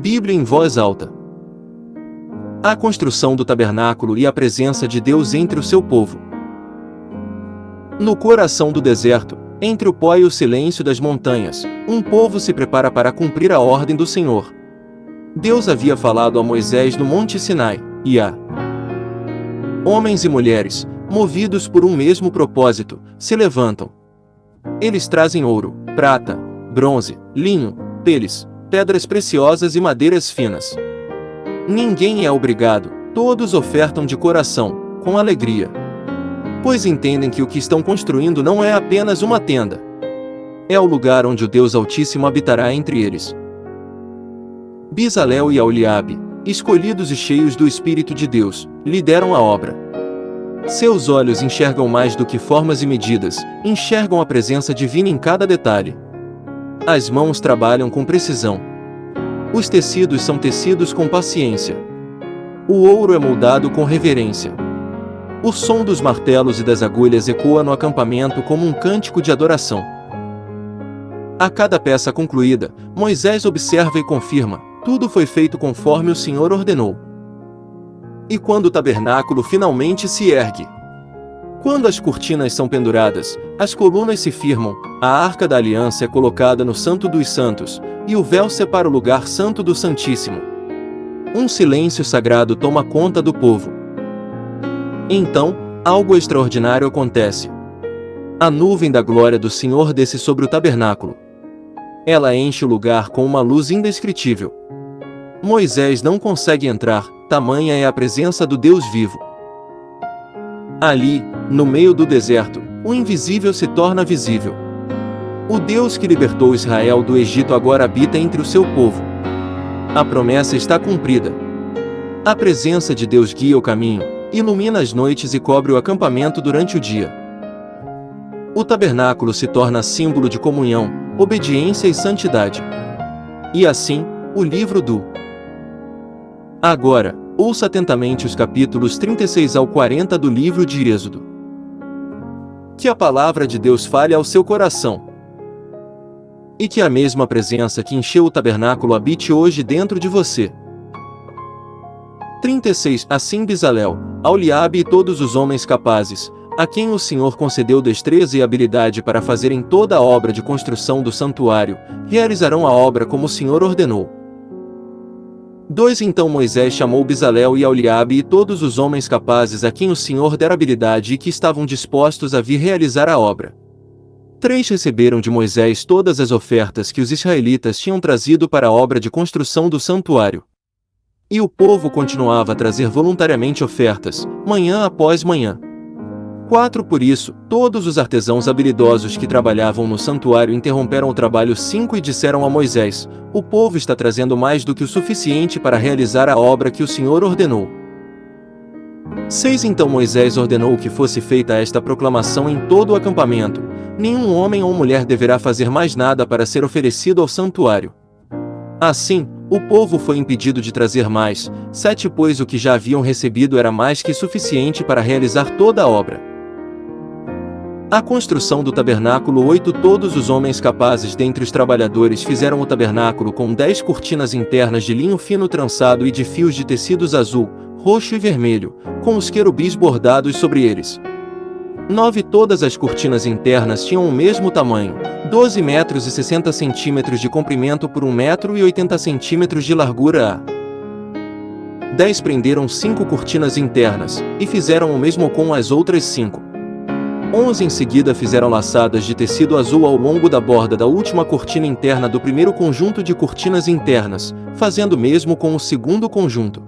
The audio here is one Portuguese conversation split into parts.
Bíblia em voz alta. A construção do tabernáculo e a presença de Deus entre o seu povo. No coração do deserto, entre o pó e o silêncio das montanhas, um povo se prepara para cumprir a ordem do Senhor. Deus havia falado a Moisés no Monte Sinai, e a homens e mulheres, movidos por um mesmo propósito, se levantam. Eles trazem ouro, prata, bronze, linho, peles, pedras preciosas e madeiras finas. Ninguém é obrigado, todos ofertam de coração, com alegria. Pois entendem que o que estão construindo não é apenas uma tenda. É o lugar onde o Deus Altíssimo habitará entre eles. Bezalel e Aholiabe, escolhidos e cheios do Espírito de Deus, lideram a obra. Seus olhos enxergam mais do que formas e medidas, enxergam a presença divina em cada detalhe. As mãos trabalham com precisão. Os tecidos são tecidos com paciência. O ouro é moldado com reverência. O som dos martelos e das agulhas ecoa no acampamento como um cântico de adoração. A cada peça concluída, Moisés observa e confirma: tudo foi feito conforme o Senhor ordenou. E quando o tabernáculo finalmente se ergue? Quando as cortinas são penduradas, as colunas se firmam, a arca da aliança é colocada no Santo dos Santos, e o véu separa o lugar santo do Santíssimo. Um silêncio sagrado toma conta do povo. Então, algo extraordinário acontece. A nuvem da glória do Senhor desce sobre o tabernáculo. Ela enche o lugar com uma luz indescritível. Moisés não consegue entrar, tamanha é a presença do Deus vivo. Ali, no meio do deserto, o invisível se torna visível. O Deus que libertou Israel do Egito agora habita entre o seu povo. A promessa está cumprida. A presença de Deus guia o caminho, ilumina as noites e cobre o acampamento durante o dia. O tabernáculo se torna símbolo de comunhão, obediência e santidade. E assim, o livro do Agora, ouça atentamente os capítulos 36 ao 40 do livro de Êxodo. Que a palavra de Deus fale ao seu coração. E que a mesma presença que encheu o tabernáculo habite hoje dentro de você. 36. Assim Bezalel, Aholiabe e todos os homens capazes, a quem o Senhor concedeu destreza e habilidade para fazerem toda a obra de construção do santuário, realizarão a obra como o Senhor ordenou. 2. Então Moisés chamou Bezalel e Aholiabe e todos os homens capazes a quem o Senhor dera habilidade e que estavam dispostos a vir realizar a obra. 3. Receberam de Moisés todas as ofertas que os israelitas tinham trazido para a obra de construção do santuário. E o povo continuava a trazer voluntariamente ofertas, manhã após manhã. 4. Por isso, todos os artesãos habilidosos que trabalhavam no santuário interromperam o trabalho. 5. E disseram a Moisés: o povo está trazendo mais do que o suficiente para realizar a obra que o Senhor ordenou. 6. Então Moisés ordenou que fosse feita esta proclamação em todo o acampamento: nenhum homem ou mulher deverá fazer mais nada para ser oferecido ao santuário. Assim, o povo foi impedido de trazer mais. 7. Pois o que já haviam recebido era mais que suficiente para realizar toda a obra. A construção do tabernáculo. 8. Todos os homens capazes dentre os trabalhadores fizeram o tabernáculo com 10 cortinas internas de linho fino trançado e de fios de tecidos azul, roxo e vermelho, com os querubins bordados sobre eles. 9. Todas as cortinas internas tinham o mesmo tamanho, 12 metros e 60 centímetros de comprimento por 1 metro e 80 centímetros de largura. 10. Prenderam 5 cortinas internas, e fizeram o mesmo com as outras 5. 11. Em seguida fizeram laçadas de tecido azul ao longo da borda da última cortina interna do primeiro conjunto de cortinas internas, fazendo o mesmo com o segundo conjunto.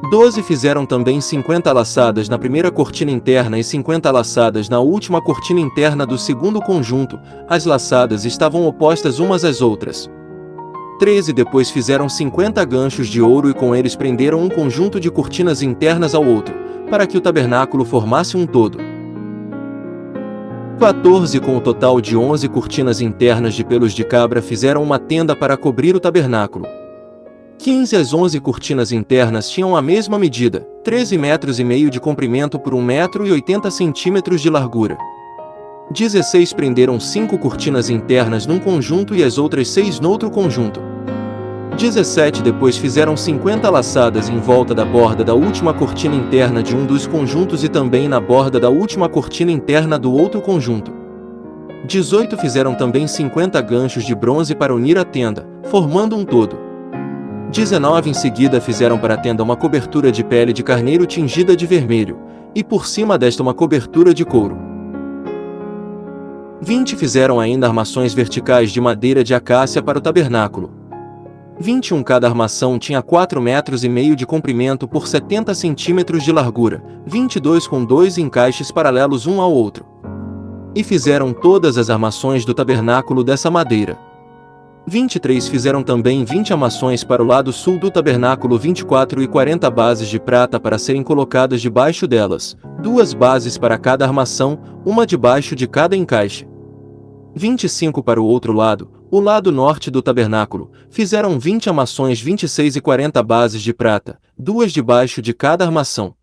12. Fizeram também 50 laçadas na primeira cortina interna e 50 laçadas na última cortina interna do segundo conjunto. As laçadas estavam opostas umas às outras. 13. Depois fizeram 50 ganchos de ouro e com eles prenderam um conjunto de cortinas internas ao outro, para que o tabernáculo formasse um todo. 14. Com o total de 11 cortinas internas de pelos de cabra fizeram uma tenda para cobrir o tabernáculo. 15. As 11 cortinas internas tinham a mesma medida, 13 metros e meio de comprimento por 1 metro e 80 centímetros de largura. 16. Prenderam 5 cortinas internas num conjunto e as outras 6 noutro conjunto. 17 Depois fizeram 50 laçadas em volta da borda da última cortina interna de um dos conjuntos e também na borda da última cortina interna do outro conjunto. 18 Fizeram também 50 ganchos de bronze para unir a tenda, formando um todo. 19 Em seguida fizeram para a tenda uma cobertura de pele de carneiro tingida de vermelho, e por cima desta uma cobertura de couro. 20 Fizeram ainda armações verticais de madeira de acácia para o tabernáculo. 21 Cada armação tinha 4,5 metros de comprimento por 70 centímetros de largura, 22 com 2 encaixes paralelos um ao outro. E fizeram todas as armações do tabernáculo dessa madeira. 23 Fizeram também 20 armações para o lado sul do tabernáculo, 24 e 40 bases de prata para serem colocadas debaixo delas, 2 bases para cada armação, uma debaixo de cada encaixe. 25 Para o outro lado, o lado norte do tabernáculo, fizeram 20 armações, 26 e 40 bases de prata, 2 debaixo de cada armação.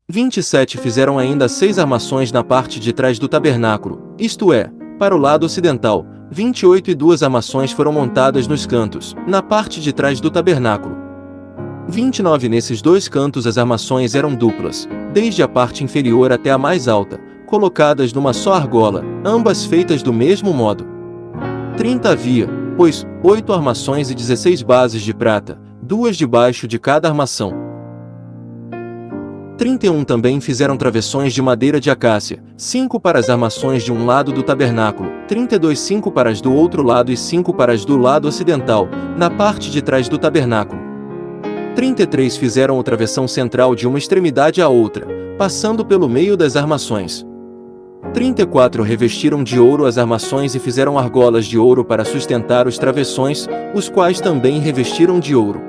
27 Fizeram ainda 6 armações na parte de trás do tabernáculo, isto é, para o lado ocidental. 28 e 2 armações foram montadas nos cantos, na parte de trás do tabernáculo. 29 Nesses 2 cantos as armações eram duplas, desde a parte inferior até a mais alta, colocadas numa só argola, ambas feitas do mesmo modo. 30 Havia, pois, 8 armações e 16 bases de prata, 2 debaixo de cada armação. 31 Também fizeram travessões de madeira de acácia, 5 para as armações de um lado do tabernáculo, 32 5 para as do outro lado e 5 para as do lado ocidental, na parte de trás do tabernáculo. 33 Fizeram o travessão central de uma extremidade à outra, passando pelo meio das armações. 34 Revestiram de ouro as armações e fizeram argolas de ouro para sustentar os travessões, os quais também revestiram de ouro.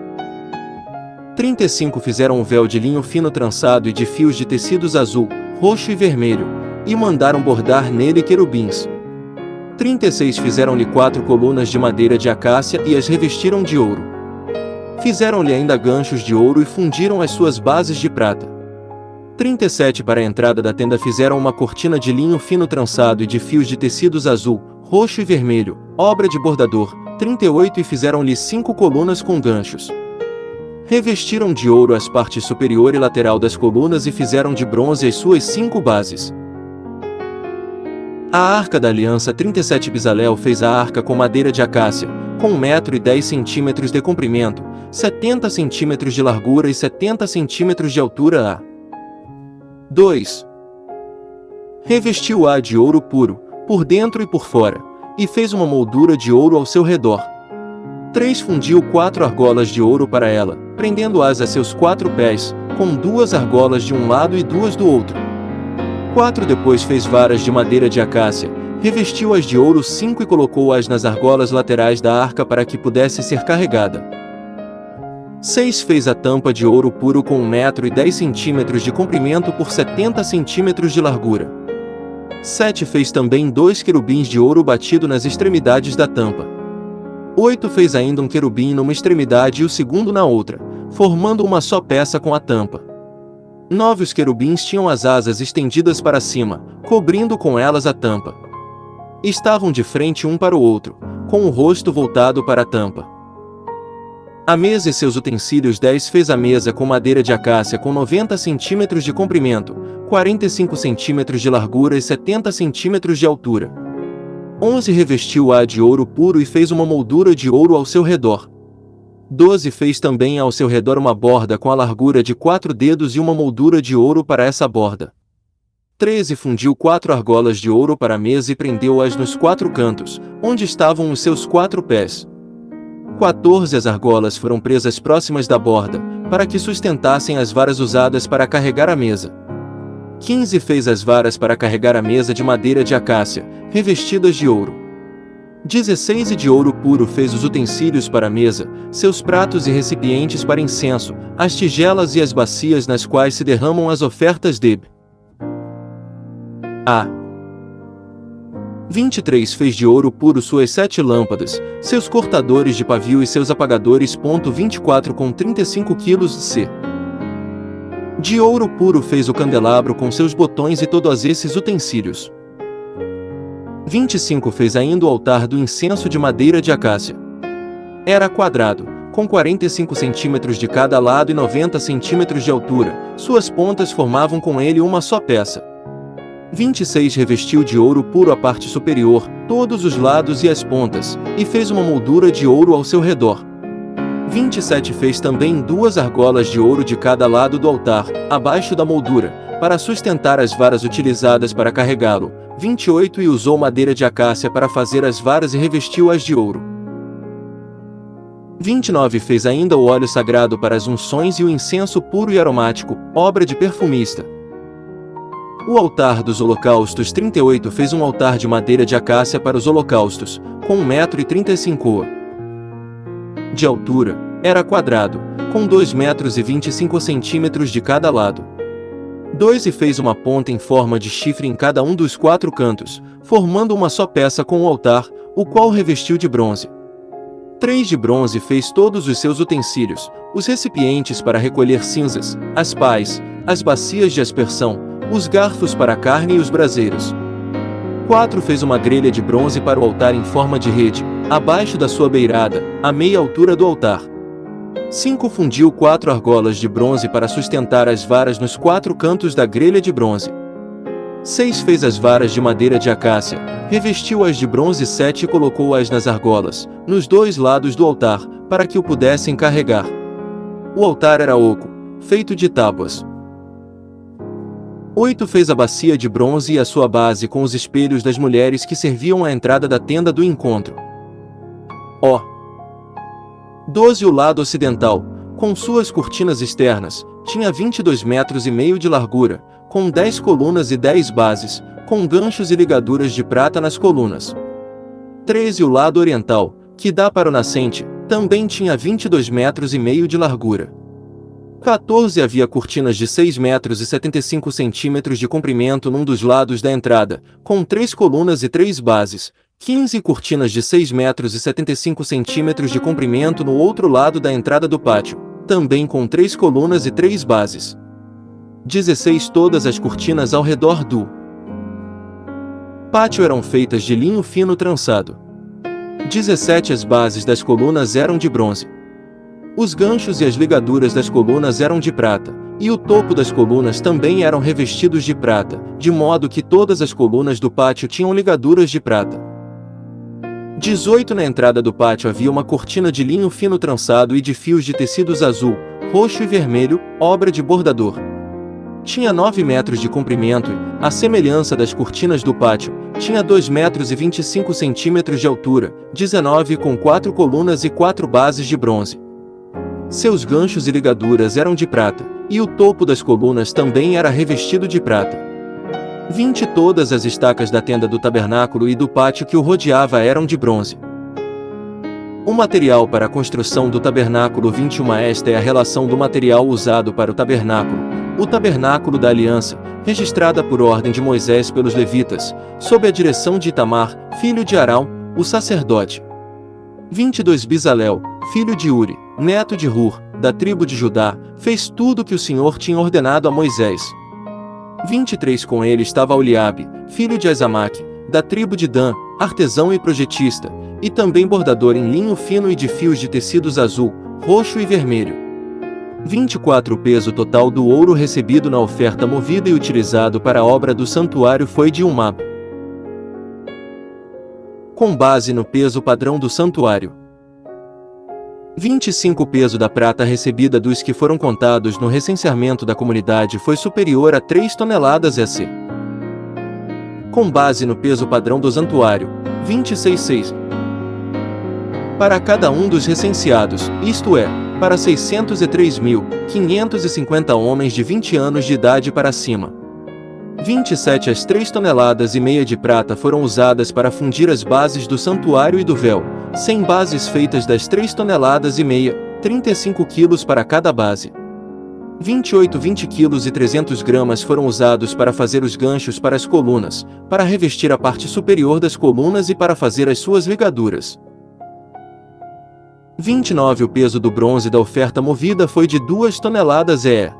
35 Fizeram um véu de linho fino trançado e de fios de tecidos azul, roxo e vermelho, e mandaram bordar nele querubins. 36 Fizeram-lhe 4 colunas de madeira de acácia e as revestiram de ouro. Fizeram-lhe ainda ganchos de ouro e fundiram as suas bases de prata. 37 Para a entrada da tenda fizeram uma cortina de linho fino trançado e de fios de tecidos azul, roxo e vermelho, obra de bordador. 38 E fizeram-lhe 5 colunas com ganchos. Revestiram de ouro as partes superior e lateral das colunas e fizeram de bronze as suas 5 bases. A Arca da Aliança. 37 Bezalel fez a arca com madeira de acácia, com 1,10 m de comprimento, 70 centímetros de largura e 70 centímetros de altura. 2. Revestiu-a de ouro puro, por dentro e por fora, e fez uma moldura de ouro ao seu redor. 3 Fundiu 4 argolas de ouro para ela, prendendo-as a seus 4 pés, com 2 argolas de um lado e 2 do outro. 4 Depois fez varas de madeira de acácia, revestiu-as de ouro 5 e colocou-as nas argolas laterais da arca para que pudesse ser carregada. 6 Fez a tampa de ouro puro com 1,10 m de comprimento por 70 centímetros de largura. 7 Fez também 2 querubins de ouro batido nas extremidades da tampa. 8 Fez ainda um querubim numa extremidade e o segundo na outra, formando uma só peça com a tampa. 9 Os querubins tinham as asas estendidas para cima, cobrindo com elas a tampa. Estavam de frente um para o outro, com o rosto voltado para a tampa. A mesa e seus utensílios. 10 Fez a mesa com madeira de acácia com 90 centímetros de comprimento, 45 centímetros de largura e 70 centímetros de altura. 11 Revestiu-a de ouro puro e fez uma moldura de ouro ao seu redor. 12 Fez também ao seu redor uma borda com a largura de 4 dedos e uma moldura de ouro para essa borda. 13 Fundiu 4 argolas de ouro para a mesa e prendeu-as nos 4 cantos, onde estavam os seus 4 pés. 14 As argolas foram presas próximas da borda, para que sustentassem as varas usadas para carregar a mesa. 15 Fez as varas para carregar a mesa de madeira de acácia, revestidas de ouro. 16 E de ouro puro fez os utensílios para a mesa, seus pratos e recipientes para incenso, as tigelas e as bacias nas quais se derramam as ofertas de 23 Fez de ouro puro suas 7 lâmpadas, seus cortadores de pavio e seus apagadores. 24 Com 35 kg de de ouro puro fez o candelabro com seus botões e todos esses utensílios. 25 Fez ainda o altar do incenso de madeira de acácia. Era quadrado, com 45 centímetros de cada lado e 90 centímetros de altura. Suas pontas formavam com ele uma só peça. 26 revestiu de ouro puro a parte superior, todos os lados e as pontas, e fez uma moldura de ouro ao seu redor. 27 fez também 2 argolas de ouro de cada lado do altar, abaixo da moldura, para sustentar as varas utilizadas para carregá-lo. 28 e usou madeira de acácia para fazer as varas e revestiu-as de ouro. 29 fez ainda o óleo sagrado para as unções e o incenso puro e aromático, obra de perfumista. O altar dos holocaustos. 38 fez um altar de madeira de acácia para os holocaustos, com 1,35 m de altura, era quadrado, com 2,25 m de cada lado. 2 e fez uma ponta em forma de chifre em cada um dos 4 cantos, formando uma só peça com o altar, o qual revestiu de bronze. 3 de bronze fez todos os seus utensílios, os recipientes para recolher cinzas, as pás, as bacias de aspersão, os garfos para a carne e os braseiros. 4 fez uma grelha de bronze para o altar em forma de rede, abaixo da sua beirada, à meia altura do altar. 5 fundiu 4 argolas de bronze para sustentar as varas nos 4 cantos da grelha de bronze. 6 fez as varas de madeira de acácia, revestiu-as de bronze. 7 e colocou-as nas argolas, nos 2 lados do altar, para que o pudessem carregar. O altar era oco, feito de tábuas. 8 fez a bacia de bronze e a sua base com os espelhos das mulheres que serviam à entrada da tenda do encontro. 12 o lado ocidental, com suas cortinas externas, tinha 22,5 metros de largura, com 10 colunas e 10 bases, com ganchos e ligaduras de prata nas colunas. 13 o lado oriental, que dá para o nascente, também tinha 22,5 metros de largura. 14 havia cortinas de 6,75 metros de comprimento num dos lados da entrada, com 3 colunas e 3 bases. 15 cortinas de 6,75 metros de comprimento no outro lado da entrada do pátio, também com 3 colunas e 3 bases. 16 todas as cortinas ao redor do pátio eram feitas de linho fino trançado. 17 as bases das colunas eram de bronze. Os ganchos e as ligaduras das colunas eram de prata, e o topo das colunas também eram revestidos de prata, de modo que todas as colunas do pátio tinham ligaduras de prata. 18 na entrada do pátio havia uma cortina de linho fino trançado e de fios de tecidos azul, roxo e vermelho, obra de bordador. Tinha 9 metros de comprimento e, à semelhança das cortinas do pátio, tinha 2,25 metros de altura, 19 com 4 colunas e 4 bases de bronze. Seus ganchos e ligaduras eram de prata, e o topo das colunas também era revestido de prata. 20 todas as estacas da tenda do tabernáculo e do pátio que o rodeava eram de bronze. O material para a construção do tabernáculo. 21 Esta é a relação do material usado para o tabernáculo da aliança, registrada por ordem de Moisés pelos levitas, sob a direção de Itamar, filho de Arão, o sacerdote. 22 Bezalel, filho de Uri, neto de Hur, da tribo de Judá, fez tudo o que o Senhor tinha ordenado a Moisés. 23 Com ele estava Oliabe, filho de Azamaque, da tribo de Dan, artesão e projetista, e também bordador em linho fino e de fios de tecidos azul, roxo e vermelho. 24 O peso total do ouro recebido na oferta movida e utilizado para a obra do santuário foi de 1 mab. Com base no peso padrão do santuário. 25 O peso da prata recebida dos que foram contados no recenseamento da comunidade foi superior a 3 toneladas EC. Com base no peso padrão do santuário, 26,6 para cada um dos recenseados, isto é, para 603.550 homens de 20 anos de idade para cima. 27 As 3 toneladas e meia de prata foram usadas para fundir as bases do santuário e do véu, 100 bases feitas das 3 toneladas e meia, 35 quilos para cada base. 28 20 quilos e 300 gramas foram usados para fazer os ganchos para as colunas, para revestir a parte superior das colunas e para fazer as suas ligaduras. 29 O peso do bronze da oferta movida foi de 2 toneladas e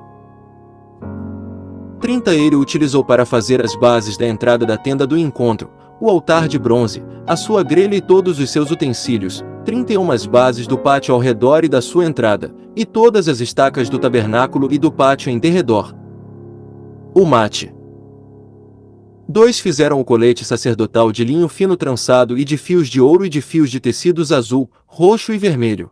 30 ele utilizou para fazer as bases da entrada da tenda do encontro, o altar de bronze, a sua grelha e todos os seus utensílios, 31 as bases do pátio ao redor e da sua entrada, e todas as estacas do tabernáculo e do pátio em derredor. O mate. 2 fizeram o colete sacerdotal de linho fino trançado e de fios de ouro e de fios de tecidos azul, roxo e vermelho.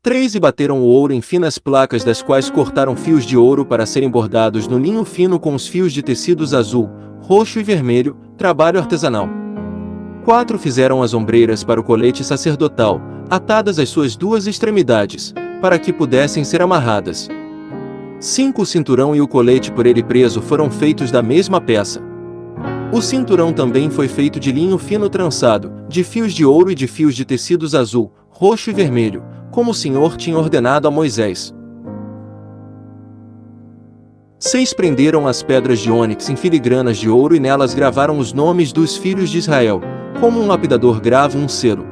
3 e bateram o ouro em finas placas, das quais cortaram fios de ouro para serem bordados no linho fino com os fios de tecidos azul, roxo e vermelho, trabalho artesanal. 4 fizeram as ombreiras para o colete sacerdotal, atadas às suas 2 extremidades, para que pudessem ser amarradas. 5 o cinturão e o colete por ele preso foram feitos da mesma peça. O cinturão também foi feito de linho fino trançado, de fios de ouro e de fios de tecidos azul, roxo e vermelho, como o Senhor tinha ordenado a Moisés. 6 prenderam as pedras de ônix em filigranas de ouro e nelas gravaram os nomes dos filhos de Israel, como um lapidador grava um selo.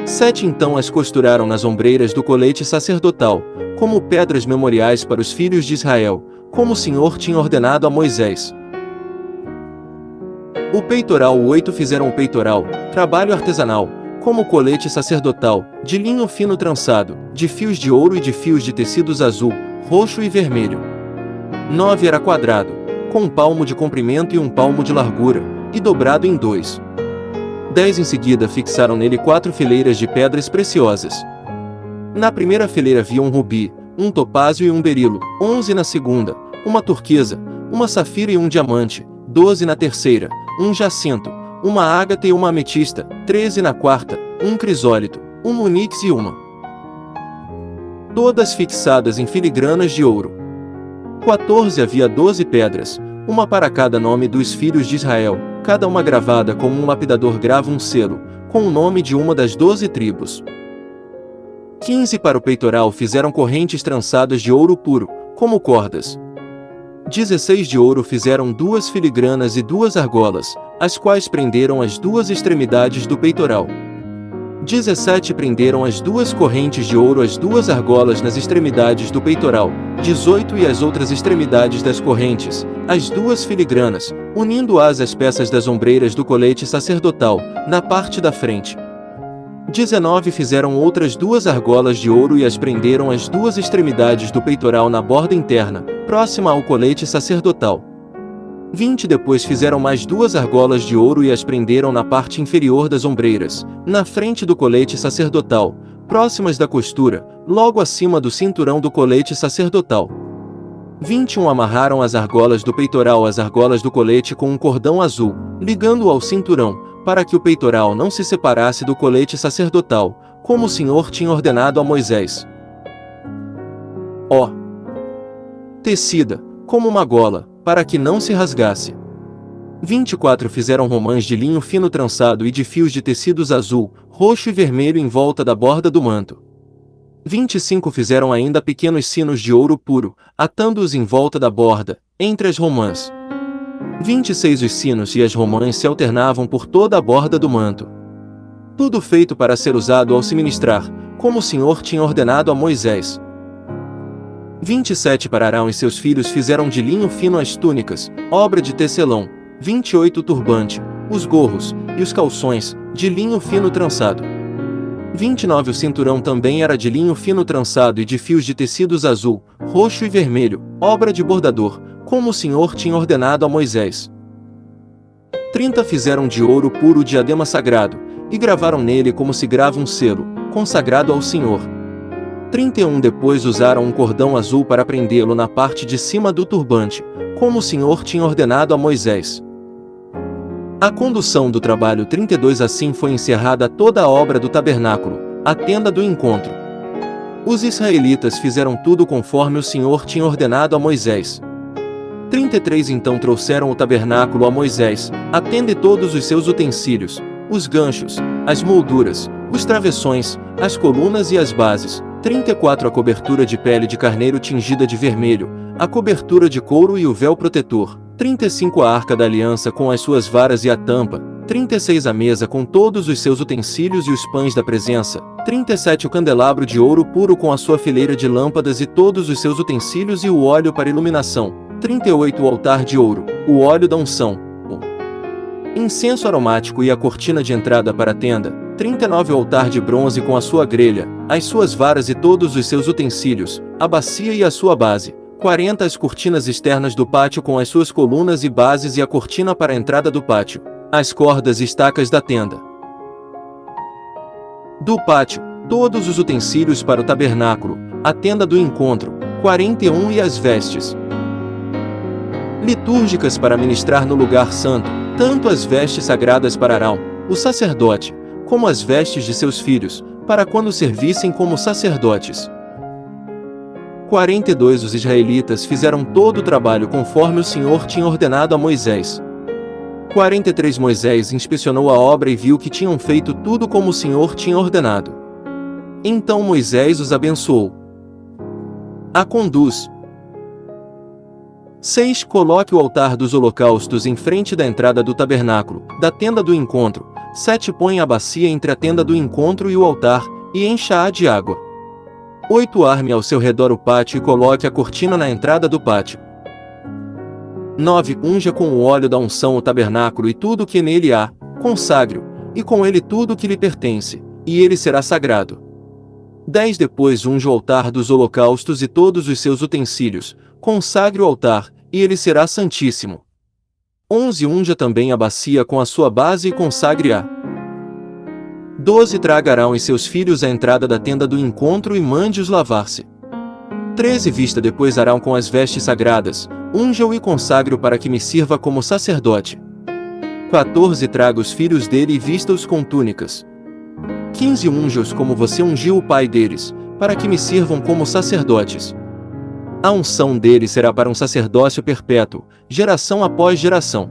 7 então as costuraram nas ombreiras do colete sacerdotal, como pedras memoriais para os filhos de Israel, como o Senhor tinha ordenado a Moisés. O peitoral. 8 fizeram o peitoral, trabalho artesanal, como o colete sacerdotal, de linho fino trançado, de fios de ouro e de fios de tecidos azul, roxo e vermelho. 9 era quadrado, com um palmo de comprimento e um palmo de largura, e dobrado em 2. 10 em seguida fixaram nele 4 fileiras de pedras preciosas. Na primeira fileira havia um rubi, um topázio e um berilo. 11 na segunda, uma turquesa, uma safira e um diamante. 12 na terceira, um jacinto, uma ágata e uma ametista. 13 na quarta, um crisólito, um onix e uma. Todas fixadas em filigranas de ouro. 14 havia 12 pedras, uma para cada nome dos filhos de Israel, cada uma gravada como um lapidador grava um selo, com o nome de uma das 12 tribos. 15 para o peitoral fizeram correntes trançadas de ouro puro, como cordas. 16 de ouro fizeram 2 filigranas e 2 argolas, as quais prenderam as 2 extremidades do peitoral. 17 prenderam as 2 correntes de ouro as 2 argolas nas extremidades do peitoral. 18 e as outras extremidades das correntes, as 2 filigranas, unindo-as às peças das ombreiras do colete sacerdotal, na parte da frente. 19 fizeram outras 2 argolas de ouro e as prenderam às 2 extremidades do peitoral na borda interna, próxima ao colete sacerdotal. 20 depois fizeram mais 2 argolas de ouro e as prenderam na parte inferior das ombreiras, na frente do colete sacerdotal, próximas da costura, logo acima do cinturão do colete sacerdotal. 21 amarraram as argolas do peitoral às argolas do colete com um cordão azul, ligando-o ao cinturão, para que o peitoral não se separasse do colete sacerdotal, como o Senhor tinha ordenado a Moisés. Tecida, como uma gola, para que não se rasgasse. 24 fizeram romãs de linho fino trançado e de fios de tecidos azul, roxo e vermelho em volta da borda do manto. 25 fizeram ainda pequenos sinos de ouro puro, atando-os em volta da borda, entre as romãs. 26 os sinos e as romãs se alternavam por toda a borda do manto. Tudo feito para ser usado ao se ministrar, como o Senhor tinha ordenado a Moisés. 27 para Arão e seus filhos fizeram de linho fino as túnicas, obra de tecelão. 28 o turbante, os gorros, e os calções, de linho fino trançado. 29 o cinturão também era de linho fino trançado e de fios de tecidos azul, roxo e vermelho, obra de bordador, como o Senhor tinha ordenado a Moisés. 30 fizeram de ouro puro o diadema sagrado, e gravaram nele como se grava um selo, consagrado ao Senhor. 31 depois usaram um cordão azul para prendê-lo na parte de cima do turbante, como o Senhor tinha ordenado a Moisés. A condução do trabalho. 32 Assim foi encerrada toda a obra do tabernáculo, a tenda do encontro. Os israelitas fizeram tudo conforme o Senhor tinha ordenado a Moisés. 33 Então trouxeram o tabernáculo a Moisés, a tenda e todos os seus utensílios, os ganchos, as molduras, os travessões, as colunas e as bases. 34 A cobertura de pele de carneiro tingida de vermelho, a cobertura de couro e o véu protetor. 35 A arca da aliança com as suas varas e a tampa. 36 A mesa com todos os seus utensílios e os pães da presença. 37 O candelabro de ouro puro com a sua fileira de lâmpadas e todos os seus utensílios e o óleo para iluminação. 38 O altar de ouro, o óleo da unção. incenso aromático e a cortina de entrada para a tenda, 39 o altar de bronze com a sua grelha, as suas varas e todos os seus utensílios, a bacia e a sua base, 40 as cortinas externas do pátio com as suas colunas e bases e a cortina para a entrada do pátio, as cordas e estacas da tenda. Do pátio, todos os utensílios para o tabernáculo, a tenda do encontro, 41 e as vestes litúrgicas para ministrar no lugar santo, tanto as vestes sagradas para Arão, o sacerdote, como as vestes de seus filhos, para quando servissem como sacerdotes. 42 Os israelitas fizeram todo o trabalho conforme o Senhor tinha ordenado a Moisés. 43 Moisés inspecionou a obra e viu que tinham feito tudo como o Senhor tinha ordenado. Então Moisés os abençoou. A conduz. 6 Coloque o altar dos holocaustos em frente da entrada do tabernáculo, da tenda do encontro. 7 Põe a bacia entre a tenda do encontro e o altar, e encha-a de água. 8 Arme ao seu redor o pátio e coloque a cortina na entrada do pátio. 9 Unja com o óleo da unção o tabernáculo e tudo o que nele há, consagre-o, e com ele tudo o que lhe pertence, e ele será sagrado. 10 Depois unja o altar dos holocaustos e todos os seus utensílios, consagre o altar, e ele será santíssimo. 11 Unja também a bacia com a sua base e consagre-a. 12 Traga Arão e seus filhos à entrada da tenda do encontro e mande-os lavar-se. 13 Vista depois Arão com as vestes sagradas, unja-o e consagre-o para que me sirva como sacerdote. 14 Traga os filhos dele e vista-os com túnicas. 15 Unja-os como você ungiu o pai deles, para que me sirvam como sacerdotes. A unção deles será para um sacerdócio perpétuo, geração após geração.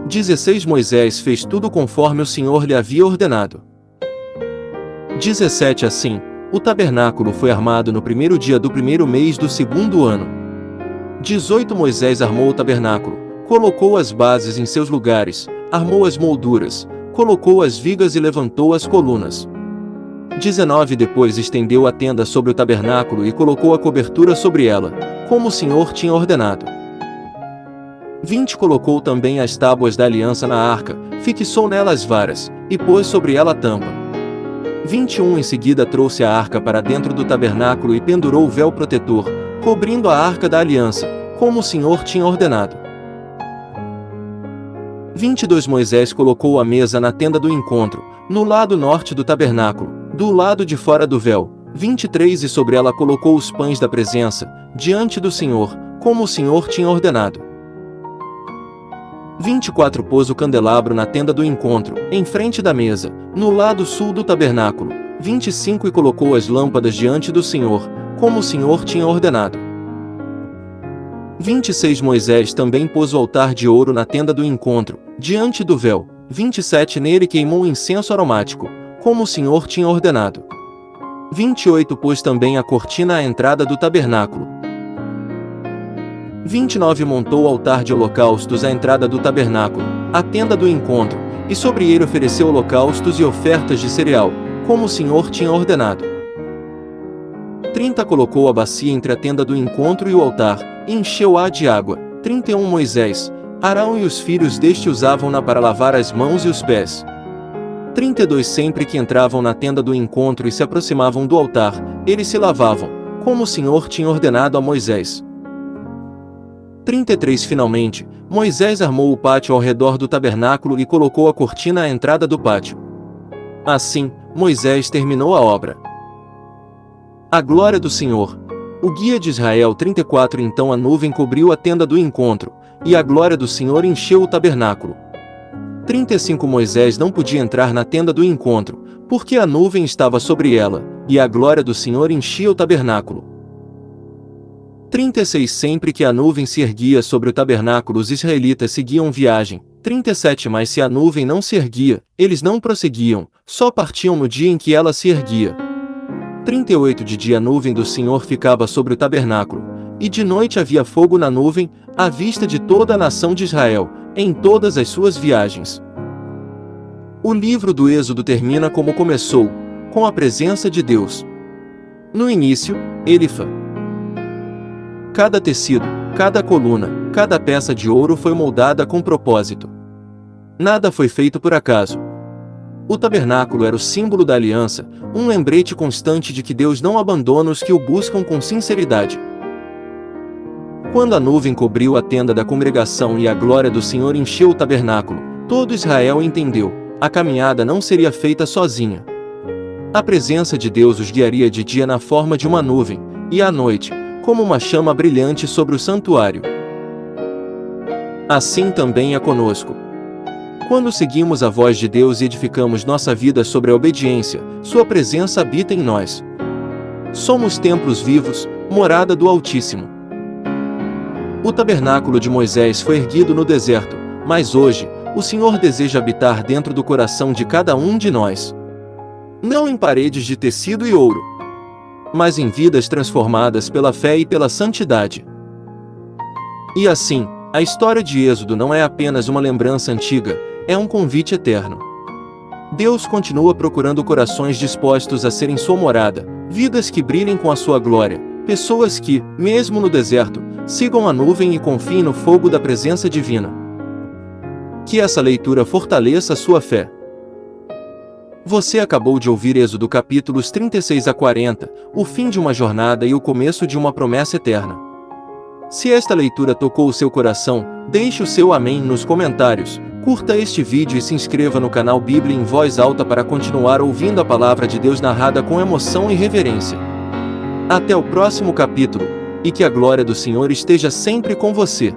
16 Moisés fez tudo conforme o Senhor lhe havia ordenado. 17 Assim, o tabernáculo foi armado no primeiro dia do primeiro mês do segundo ano. 18 Moisés armou o tabernáculo, colocou as bases em seus lugares, armou as molduras, colocou as vigas e levantou as colunas. 19 Depois estendeu a tenda sobre o tabernáculo e colocou a cobertura sobre ela, como o Senhor tinha ordenado. 20 Colocou também as tábuas da aliança na arca, fixou nela as varas, e pôs sobre ela a tampa. 21 Em seguida trouxe a arca para dentro do tabernáculo e pendurou o véu protetor, cobrindo a arca da aliança, como o Senhor tinha ordenado. 22 Moisés colocou a mesa na tenda do encontro, no lado norte do tabernáculo, do lado de fora do véu. 23 E sobre ela colocou os pães da presença, diante do Senhor, como o Senhor tinha ordenado. 24 Pôs o candelabro na tenda do encontro, em frente da mesa, no lado sul do tabernáculo. 25 E colocou as lâmpadas diante do Senhor, como o Senhor tinha ordenado. 26 Moisés também pôs o altar de ouro na tenda do encontro, diante do véu. 27 Nele queimou incenso aromático, como o Senhor tinha ordenado. 28 Pôs também a cortina à entrada do tabernáculo. 29 Montou o altar de holocaustos à entrada do tabernáculo, a tenda do encontro, e sobre ele ofereceu holocaustos e ofertas de cereal, como o Senhor tinha ordenado. 30 Colocou a bacia entre a tenda do encontro e o altar, e encheu-a de água. 31 Moisés, Arão e os filhos deste usavam-na para lavar as mãos e os pés. 32 Sempre que entravam na tenda do encontro e se aproximavam do altar, eles se lavavam, como o Senhor tinha ordenado a Moisés. 33 Finalmente, Moisés armou o pátio ao redor do tabernáculo e colocou a cortina à entrada do pátio. Assim, Moisés terminou a obra. A glória do Senhor. O guia de Israel 34 Então a nuvem cobriu a tenda do encontro, e a glória do Senhor encheu o tabernáculo. 35 Moisés não podia entrar na tenda do encontro, porque a nuvem estava sobre ela, e a glória do Senhor enchia o tabernáculo. 36 Sempre que a nuvem se erguia sobre o tabernáculo os israelitas seguiam viagem. 37 Mas se a nuvem não se erguia, eles não prosseguiam, só partiam no dia em que ela se erguia. 38 De dia a nuvem do Senhor ficava sobre o tabernáculo, e de noite havia fogo na nuvem, à vista de toda a nação de Israel, em todas as suas viagens. O livro do Êxodo termina como começou, com a presença de Deus. No início, Elifa. Cada tecido, cada coluna, cada peça de ouro foi moldada com propósito. Nada foi feito por acaso. O tabernáculo era o símbolo da aliança, um lembrete constante de que Deus não abandona os que o buscam com sinceridade. Quando a nuvem cobriu a tenda da congregação e a glória do Senhor encheu o tabernáculo, todo Israel entendeu: a caminhada não seria feita sozinha. A presença de Deus os guiaria de dia na forma de uma nuvem, e à noite, como uma chama brilhante sobre o santuário. Assim também é conosco. Quando seguimos a voz de Deus e edificamos nossa vida sobre a obediência, sua presença habita em nós. Somos templos vivos, morada do Altíssimo. O tabernáculo de Moisés foi erguido no deserto, mas hoje, o Senhor deseja habitar dentro do coração de cada um de nós. Não em paredes de tecido e ouro, mas em vidas transformadas pela fé e pela santidade. E assim, a história de Êxodo não é apenas uma lembrança antiga, é um convite eterno. Deus continua procurando corações dispostos a serem sua morada, vidas que brilhem com a sua glória, pessoas que, mesmo no deserto, sigam a nuvem e confiem no fogo da presença divina. Que essa leitura fortaleça a sua fé. Você acabou de ouvir Êxodo capítulos 36 a 40, o fim de uma jornada e o começo de uma promessa eterna. Se esta leitura tocou o seu coração, deixe o seu amém nos comentários, curta este vídeo e se inscreva no canal Bíblia em Voz Alta para continuar ouvindo a palavra de Deus narrada com emoção e reverência. Até o próximo capítulo, e que a glória do Senhor esteja sempre com você.